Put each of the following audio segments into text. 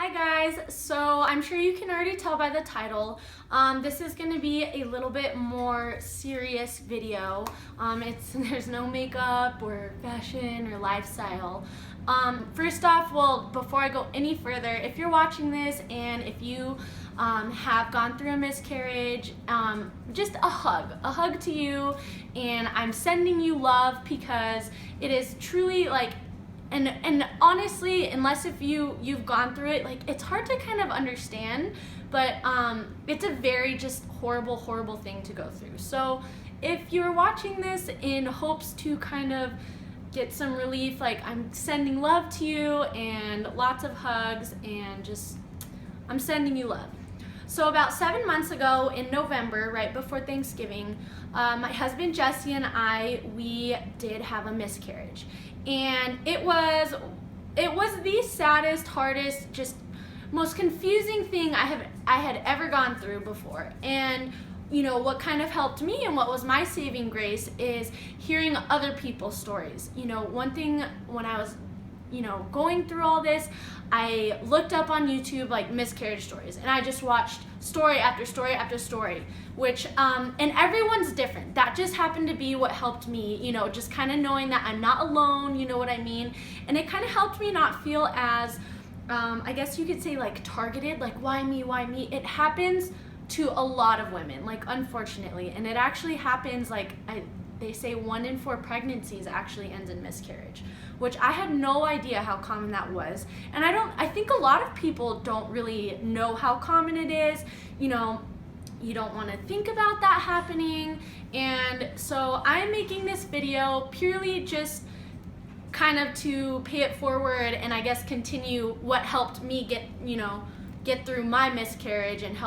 Hi guys, so I'm sure you can already tell by the title, this is going to be a little bit more serious video. There's no makeup or fashion or lifestyle. First off, well, before I go any further, if you're watching this and if you have gone through a miscarriage, just a hug to you, and I'm sending you love because it is truly like, and honestly, unless if you've gone through it, like, it's hard to kind of understand, but it's a very just horrible thing to go through. So if you're watching this in hopes to kind of get some relief, like, I'm sending love to you and lots of hugs, and just I'm sending you love. So about 7 months ago in November, right before Thanksgiving, my husband Jesse and we did have a miscarriage. And it was the saddest, hardest, just most confusing thing I had ever gone through before. And you know what kind of helped me and what was my saving grace is hearing other people's stories. You know, one thing when I was going through all this, I looked up on YouTube like miscarriage stories, and I just watched story after story after story, which and everyone's different. That just happened to be what helped me, just kind of knowing that I'm not alone, you know what I mean? And it kind of helped me not feel as I guess you could say, like, targeted, like, why me, why me? It happens to a lot of women, like, unfortunately, and it actually happens, like, they say 1 in 4 pregnancies actually ends in miscarriage, which I had no idea how common that was. And I think a lot of people don't really know how common it is. You don't want to think about that happening. And so I'm making this video purely just kind of to pay it forward and I guess continue what helped me get through my miscarriage and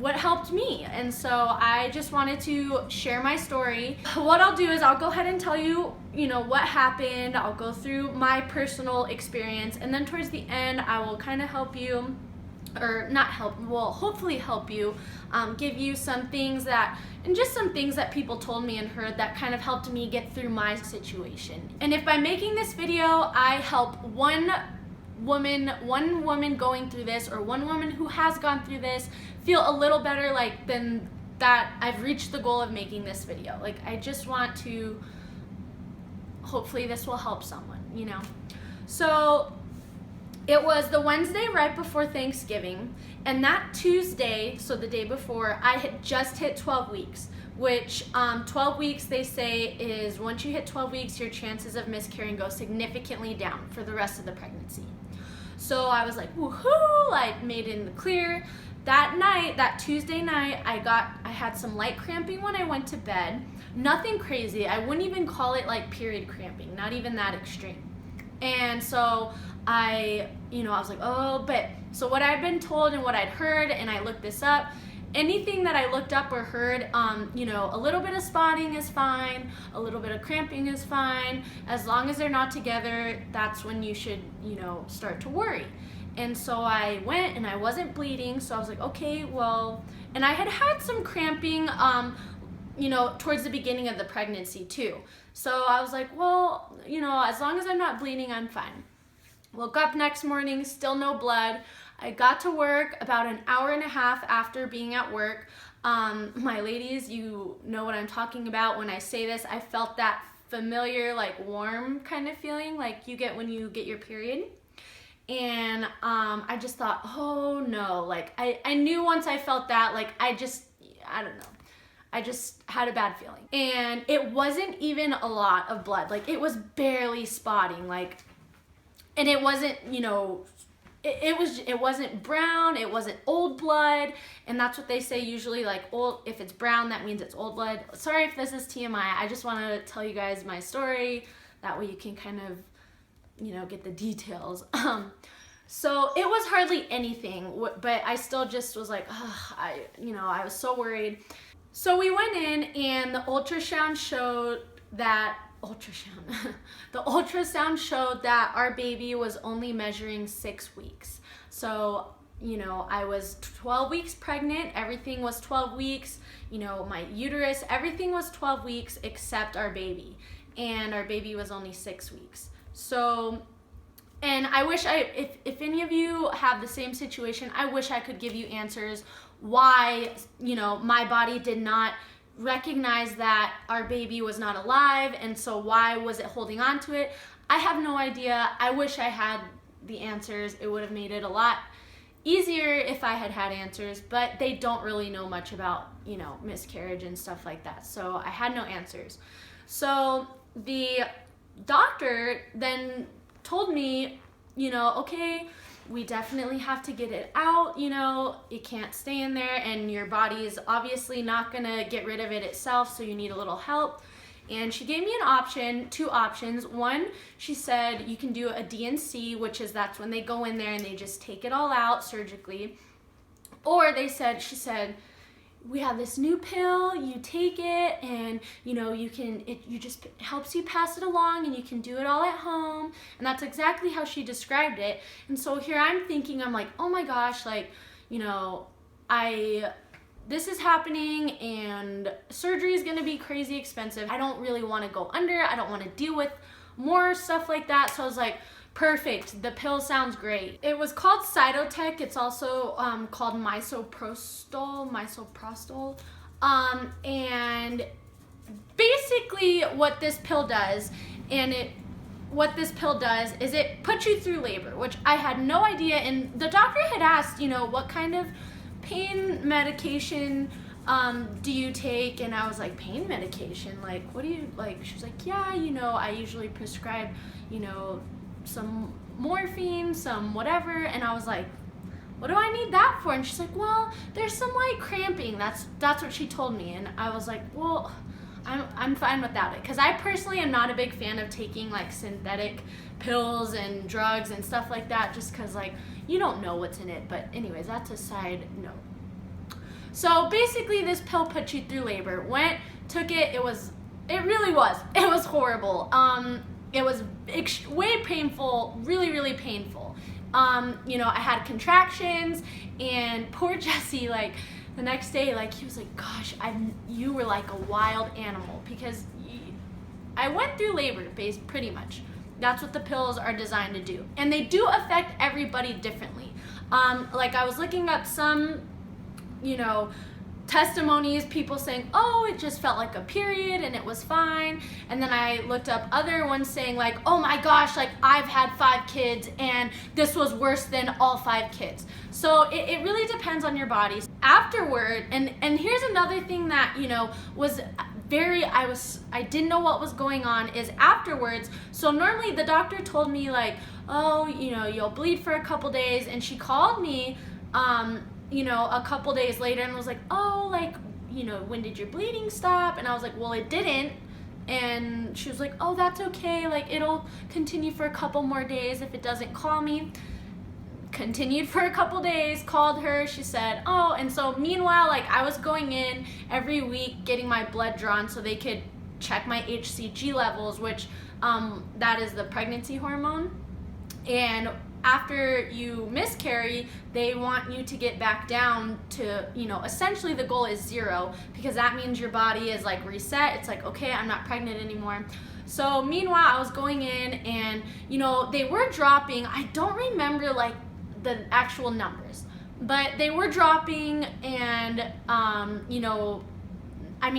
what helped me. And so I just wanted to share my story. What I'll do is I'll go ahead and tell you, what happened. I'll go through my personal experience, and then towards the end I will kind of help you, or not help, well, hopefully help you, give you some things that people told me and heard that kind of helped me get through my situation. And if by making this video I help one woman going through this, or one woman who has gone through this, feel a little better, like, then that I've reached the goal of making this video. Like, I just want to, hopefully this will help someone, So it was the Wednesday right before Thanksgiving, and that Tuesday, so the day before, I had just hit 12 weeks, which 12 weeks, they say, is once you hit 12 weeks, your chances of miscarrying go significantly down for the rest of the pregnancy. So I was like, woohoo, like, made it in the clear. That night, that Tuesday night, I had some light cramping when I went to bed. Nothing crazy. I wouldn't even call it like period cramping, not even that extreme. And so I was like, so what I'd been told and what I'd heard, and I looked this up, anything that I looked up or heard, a little bit of spotting is fine, a little bit of cramping is fine, as long as they're not together, that's when you should, start to worry. And so I went and I wasn't bleeding, so I was like, okay, well, and I had some cramping, towards the beginning of the pregnancy too. So I was like, well, as long as I'm not bleeding, I'm fine. Woke up next morning, still no blood. I got to work about an hour and a half after being at work. My ladies, you know what I'm talking about when I say this. I felt that familiar, like, warm kind of feeling like you get when you get your period. And I just thought, oh no, like, I knew once I felt that, like, I don't know. I just had a bad feeling. And it wasn't even a lot of blood. Like, it was barely spotting, like, and it wasn't, it wasn't brown, it wasn't old blood, and that's what they say usually, like, if it's brown, that means it's old blood. Sorry if this is TMI, I just want to tell you guys my story, that way you can kind of, get the details. So it was hardly anything, but I still just was like, I was so worried. So we went in, and the ultrasound showed that, the ultrasound showed that our baby was only measuring 6 weeks. So, I was 12 weeks pregnant, everything was 12 weeks, my uterus, everything was 12 weeks except our baby. And our baby was only 6 weeks. So And I wish if any of you have the same situation, I wish I could give you answers why, my body did not recognize that our baby was not alive, and so why was it holding on to it? I have no idea. I wish I had the answers. It would have made it a lot easier if I had answers, but they don't really know much about, miscarriage and stuff like that. So I had no answers. So the doctor then told me, okay, we definitely have to get it out, it can't stay in there, and your body is obviously not gonna get rid of it itself, so you need a little help. And she gave me two options. One, she said you can do a D&C, that's when they go in there and they just take it all out surgically. Or she said, we have this new pill, you take it, and it just helps you pass it along, and you can do it all at home. And that's exactly how she described it. And so here I'm thinking, I'm like, oh my gosh, this is happening, and surgery is gonna be crazy expensive. I don't really wanna go under, I don't wanna deal with more stuff like that. So I was like, perfect, the pill sounds great. It was called Cytotec. It's also called misoprostol. And basically what this pill does, is it puts you through labor, which I had no idea. And the doctor had asked, what kind of pain medication do you take? And I was like, pain medication? Like, what do you, like, she was like, yeah, I usually prescribe, some morphine, some whatever. And I was like, what do I need that for? And she's like, well, there's some light cramping. That's what she told me. And I was like, well, I'm fine without it, because I personally am not a big fan of taking like synthetic pills and drugs and stuff like that, just because like you don't know what's in it. But anyways, that's a side note. So basically this pill puts you through labor. Took it, it was horrible. It was way painful, really, really painful. I had contractions, and poor Jesse, like, the next day, like, he was like, gosh, you were like a wild animal, because I went through labor, pretty much. That's what the pills are designed to do. And they do affect everybody differently. Like, I was looking up some, testimonies, people saying, oh, it just felt like a period and it was fine. And then I looked up other ones saying like, oh my gosh, like I've had 5 kids and this was worse than all 5 kids. So it really depends on your body. Afterward, and here's another thing that, was I didn't know what was going on, is afterwards. So normally the doctor told me like, oh, you'll bleed for a couple days, and she called me, a couple days later and was like, oh, like, when did your bleeding stop? And I was like, well, it didn't. And she was like, oh, that's okay. Like, it'll continue for a couple more days if it doesn't call me. Continued for a couple days, called her, she said, oh, and so meanwhile, like, I was going in every week getting my blood drawn so they could check my HCG levels, which that is the pregnancy hormone. And after you miscarry, they want you to get back down to, essentially the goal is 0, because that means your body is like reset. It's like, okay, I'm not pregnant anymore. So meanwhile, I was going in and, they were dropping. I don't remember like the actual numbers, but they were dropping, and,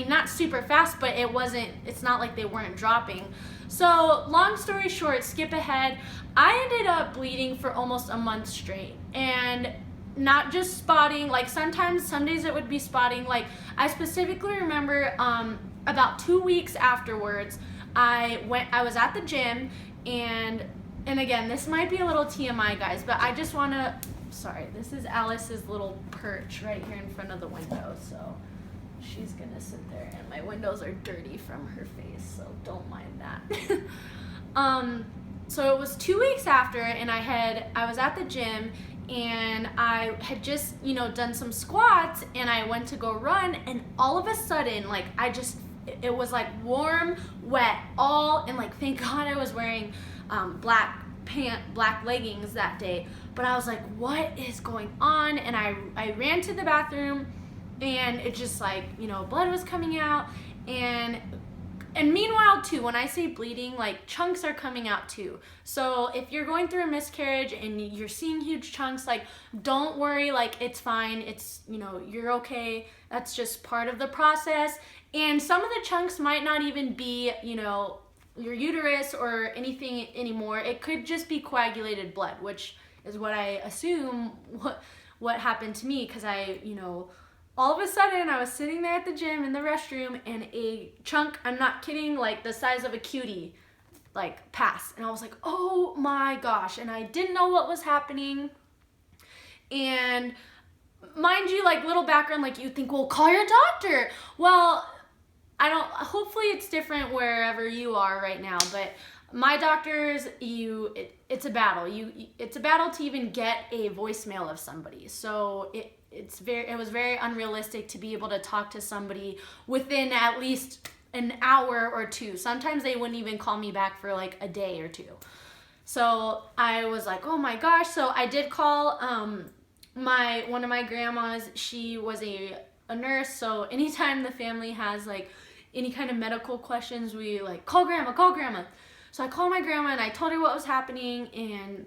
not super fast, but it's not like they weren't dropping. So long story short, skip ahead, I ended up bleeding for almost a month straight, and not just spotting, like some days it would be spotting. Like I specifically remember about 2 weeks afterwards, I was at the gym, and again, this might be a little TMI, guys, but I just sorry, this is Alice's little perch right here in front of the window, so she's gonna sit there, and my windows are dirty from her face, so don't mind that. So it was 2 weeks after, and I was at the gym, and I had just, done some squats, and I went to go run, and all of a sudden, like, it was like warm, wet, and like, thank God I was wearing black leggings that day, but I was like, what is going on? And I ran to the bathroom, and it just like, blood was coming out, and And meanwhile too, when I say bleeding, like chunks are coming out too. So if you're going through a miscarriage and you're seeing huge chunks, like don't worry, like it's fine. It's, you know, you're okay. That's just part of the process. And some of the chunks might not even be, you know, your uterus or anything anymore. It could just be coagulated blood, which is what I assume what happened to me, because I, you know, all of a sudden I was sitting there at the gym in the restroom and a chunk, I'm not kidding, like the size of a cutie, like passed. And I was like, oh my gosh. And I didn't know what was happening. And mind you, like little background, like you think, well, call your doctor. Well, hopefully it's different wherever you are right now, but my doctors, it's a battle. It's a battle to even get a voicemail of somebody. So it was very unrealistic to be able to talk to somebody within at least an hour or two. Sometimes they wouldn't even call me back for like a day or two. So I was like, oh my gosh. So I did call one of my grandmas. She was a nurse. So anytime the family has like any kind of medical questions, we like call grandma. So I called my grandma and I told her what was happening, and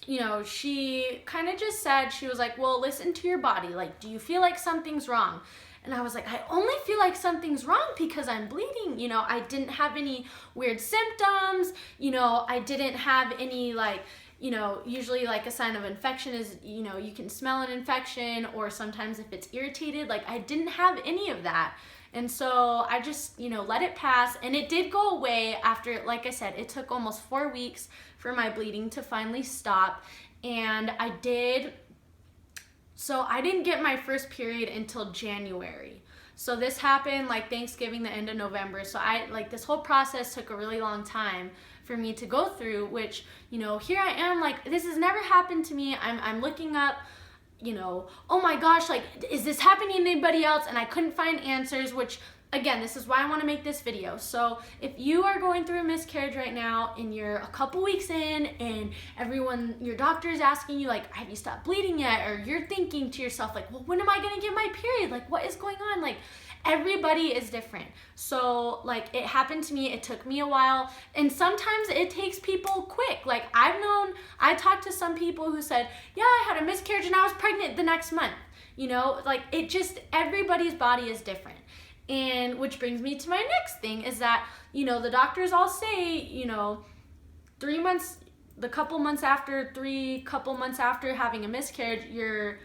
you know, she kind of just said, she was like, well, listen to your body. Like, do you feel like something's wrong? And I was like, I only feel like something's wrong because I'm bleeding. You know, I didn't have any weird symptoms. You know, I didn't have any like, you know, usually like a sign of infection is, you know, you can smell an infection, or sometimes if it's irritated, like I didn't have any of that. And so I just, you know, let it pass, and it did go away after, like I said, it took almost 4 weeks for my bleeding to finally stop. And I didn't get my first period until January. So this happened like Thanksgiving, the end of November. So this whole process took a really long time for me to go through, which, you know, here I am, like this has never happened to me. I'm looking up, you know, oh my gosh, like, is this happening to anybody else? And I couldn't find answers, which, again, this is why I want to make this video. So if you are going through a miscarriage right now and you're a couple weeks in and your doctor is asking you, like, have you stopped bleeding yet? Or you're thinking to yourself, like, well, when am I going to get my period? Like, what is going on? Like, everybody is different. So like it happened to me, it took me a while, and sometimes it takes people quick. Like I talked to some people who said, yeah, I had a miscarriage and I was pregnant the next month. You know, like everybody's body is different. And which brings me to my next thing is that, you know, the doctors all say, you know, 3 months, couple months after having a miscarriage, you're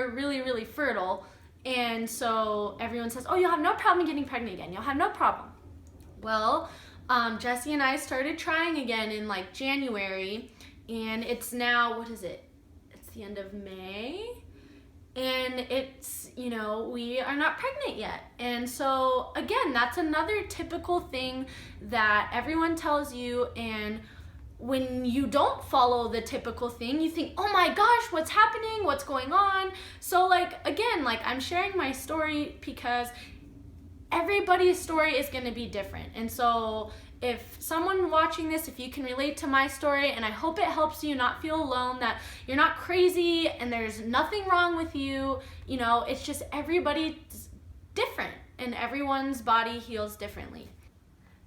really, really fertile. And so everyone says, oh, you'll have no problem getting pregnant again. You'll have no problem. Well, Jesse and I started trying again in like January, and it's now, what is it? It's the end of May. And it's, you know, we are not pregnant yet. And so again, that's another typical thing that everyone tells you, and when you don't follow the typical thing, you think, oh my gosh, what's happening? What's going on? So like, again, like I'm sharing my story because everybody's story is going to be different. And so if someone watching this, if you can relate to my story, and I hope it helps you not feel alone, that you're not crazy and there's nothing wrong with you, you know, it's just everybody's different and everyone's body heals differently.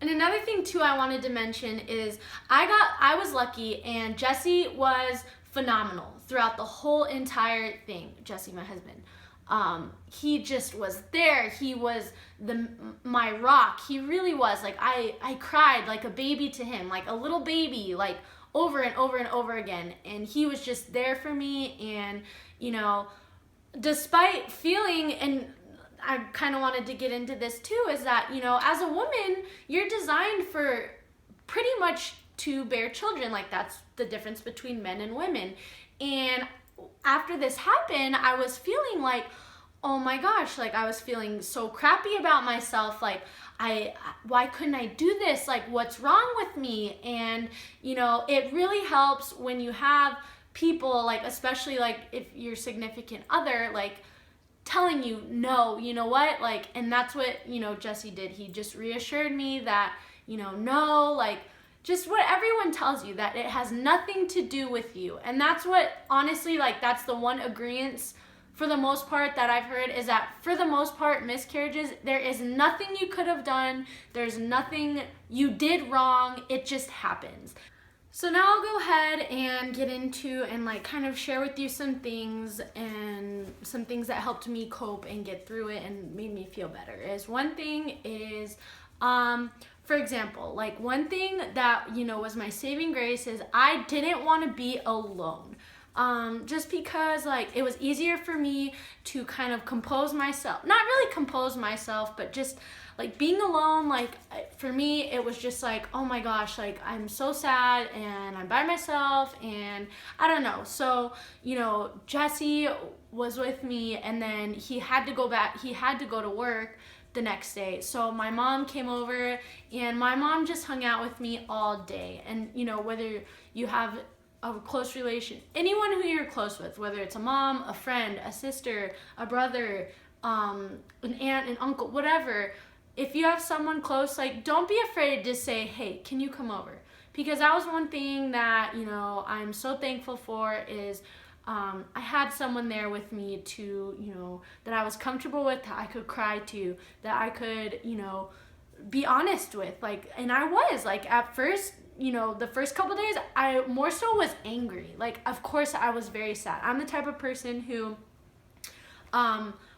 And another thing too I wanted to mention is I was lucky, and Jesse was phenomenal throughout the whole entire thing. Jesse, my husband, he just was there. He was my rock. He really was. Like I cried like a baby to him, like a little baby, like over and over and over again. And he was just there for me. And you know, despite feeling, and I kind of wanted to get into this too, is that, you know, as a woman, you're designed for pretty much to bear children. Like that's the difference between men and women. And after this happened, I was feeling like, oh my gosh, like I was feeling so crappy about myself. Like why couldn't I do this? Like what's wrong with me? And you know, it really helps when you have people, like especially like if your significant other, like telling you, no, you know what, like, and that's what, you know, Jesse did. He just reassured me that, you know, no, like, just what everyone tells you, that it has nothing to do with you. And that's what, honestly, like, that's the one agreement for the most part, that I've heard is that for the most part, miscarriages, there is nothing you could have done. There's nothing you did wrong. It just happens. So now I'll go ahead and get into and like kind of share with you some things that helped me cope and get through it and made me feel better. One thing is, for example, like one thing that, was my saving grace is I didn't want to be alone. Just because like it was easier for me to kind of compose myself, not really compose myself, but just like being alone, like for me, it was just like, oh my gosh, like I'm so sad and I'm by myself and I don't know. So, Jesse was with me and then he had to go to work the next day. So my mom came over and my mom just hung out with me all day. And, whether you have a close relation, anyone who you're close with, whether it's a mom, a friend, a sister, a brother, an aunt, an uncle, whatever, if you have someone close, like don't be afraid to say, hey, can you come over? Because that was one thing that, I'm so thankful for is I had someone there with me to, that I was comfortable with, that I could cry to, that I could, be honest with. Like, and I was like at first, the first couple days, I more so was angry. Like, of course, I was very sad. I'm the type of person who,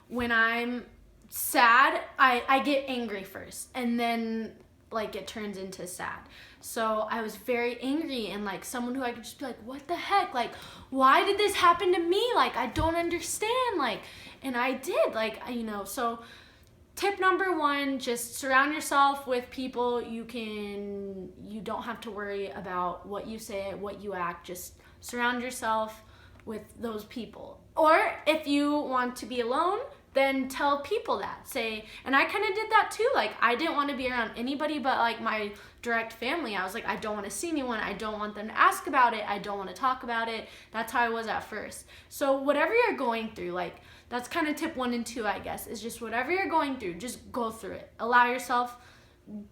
when I'm sad, I get angry first, and then like it turns into sad. So I was very angry and like someone who I could just be like, what the heck? Like, why did this happen to me? Like, I don't understand. Like, and I did, like, so tip number one, just surround yourself with people you don't have to worry about what you say, what you act. Just surround yourself with those people. Or if you want to be alone, then tell people that. Say, and I kind of did that too. Like, I didn't want to be around anybody but like my direct family. I was like, I don't want to see anyone. I don't want them to ask about it. I don't want to talk about it. That's how I was at first. So whatever you're going through, like, that's kind of tip 1 and 2, I guess, is just whatever you're going through, just go through it. Allow yourself,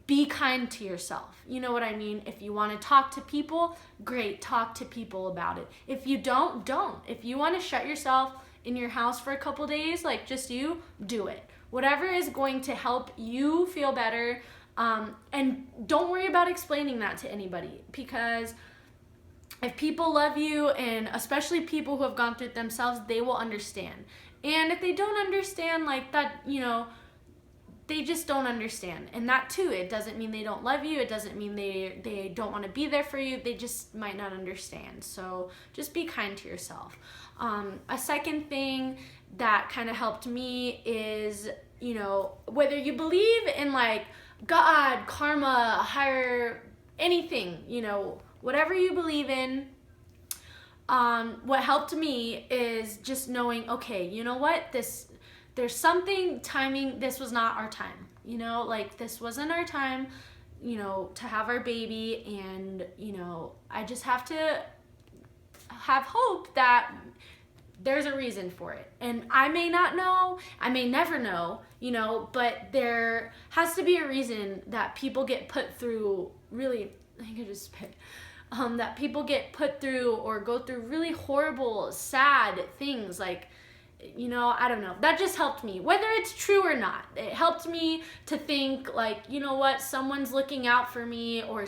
be kind to yourself. You know what I mean? If you want to talk to people, great, talk to people about it. If you don't. If you want to shut yourself in your house for a couple days, like just you, do it. Whatever is going to help you feel better. And don't worry about explaining that to anybody, because if people love you, and especially people who have gone through it themselves, they will understand. And if they don't understand, like that, they just don't understand. And that too, it doesn't mean they don't love you. It doesn't mean they don't want to be there for you. They just might not understand. So just be kind to yourself. A second thing that kind of helped me is, whether you believe in like God, karma, higher, anything, whatever you believe in, what helped me is just knowing, okay, you know what, there's something timing, this was not our time, like this wasn't our time, to have our baby, and, I just have to have hope that there's a reason for it. And I may not know, I may never know, but there has to be a reason that people get put through really, I think I just spit, that people get put through or go through really horrible, sad things, like, I don't know. That just helped me, whether it's true or not. It helped me to think like, you know what, someone's looking out for me, or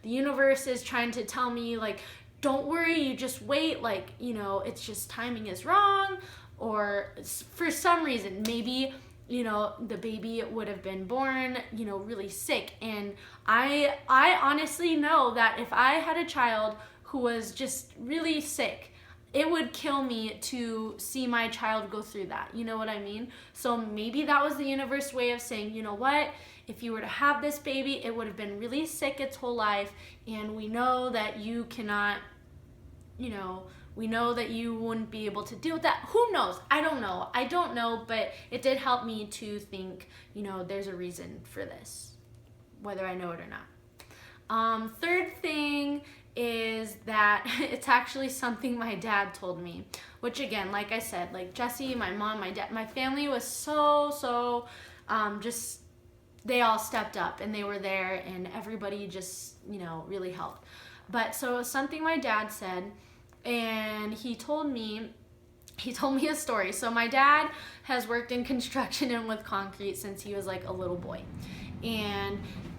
the universe is trying to tell me like, don't worry, you just wait, like, it's just timing is wrong, or for some reason, maybe, the baby would have been born, really sick. And I honestly know that if I had a child who was just really sick, it would kill me to see my child go through that. You know what I mean? So maybe that was the universe way of saying, you know what? If you were to have this baby, it would have been really sick its whole life, and we know that you cannot, we know that you wouldn't be able to deal with that. Who knows? I don't know, but it did help me to think, there's a reason for this, whether I know it or not. Third thing is that it's actually something my dad told me, which again, like I said, like Jesse, my mom, my dad, my family was so just, they all stepped up and they were there, and everybody just, really helped. But so it was something my dad said, and he told me he told me a story. So my dad has worked in construction and with concrete since he was like a little boy. And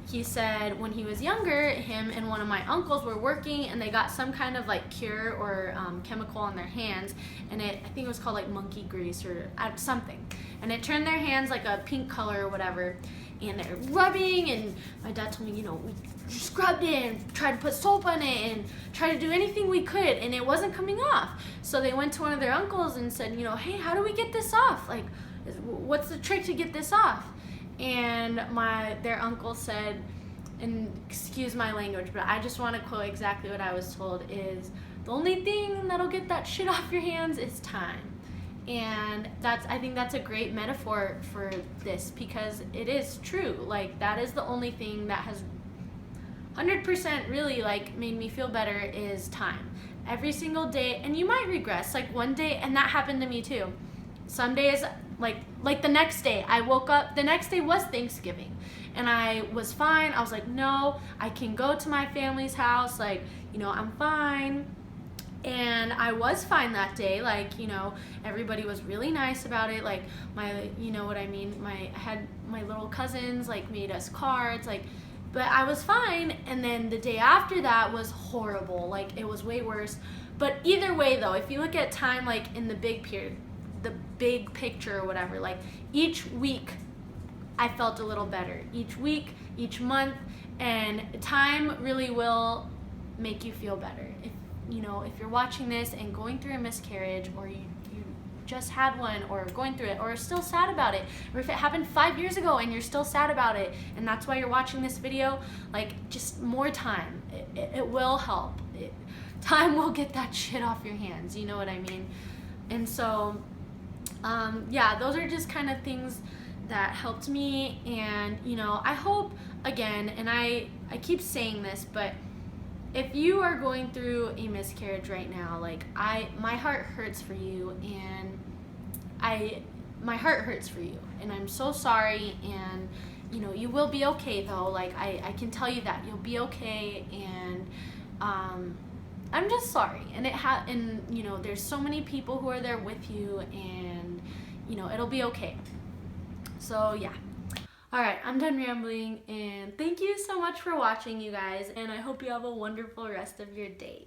he said when he was younger, him and one of my uncles were working and they got some kind of like cure or chemical on their hands, and I think it was called like monkey grease or something. And it turned their hands like a pink color or whatever. And they're rubbing, and my dad told me, you know, we scrubbed it and tried to put soap on it and tried to do anything we could, and it wasn't coming off. So they went to one of their uncles and said, you know, hey, how do we get this off? Like, what's the trick to get this off? And their uncle said, and excuse my language, but I just want to quote exactly what I was told, is the only thing that'll get that shit off your hands is time. And I think that's a great metaphor for this, because it is true. Like, that is the only thing that has 100% really like made me feel better is time. Every single day, and you might regress, like one day, and that happened to me too. Some days, like the next day, I woke up, the next day was Thanksgiving, and I was fine. I was like, no, I can go to my family's house, like, you know, I'm fine. And I was fine that day, like, you know, everybody was really nice about it, like, you know what I mean, I had my little cousins, like, made us cards, like, but I was fine. And then the day after that was horrible, like, it was way worse. But either way, though, if you look at time, like, in the big period, the big picture or whatever, like, each week I felt a little better, each week, each month, and time really will make you feel better. You know, if you're watching this and going through a miscarriage, or you just had one, or going through it, or are still sad about it, or if it happened 5 years ago and you're still sad about it, and that's why you're watching this video, like, just more time. It will help. Time will get that shit off your hands, you know what I mean? And so, yeah, those are just kind of things that helped me. And, you know, I hope, again, and I keep saying this, but if you are going through a miscarriage right now, like, my heart hurts for you, and my heart hurts for you, and I'm so sorry. And, you know, you will be okay, though. Like, I can tell you that you'll be okay. And I'm just sorry. And and you know, there's so many people who are there with you, and, you know, it'll be okay. So yeah. Alright, I'm done rambling, and thank you so much for watching, you guys, and I hope you have a wonderful rest of your day.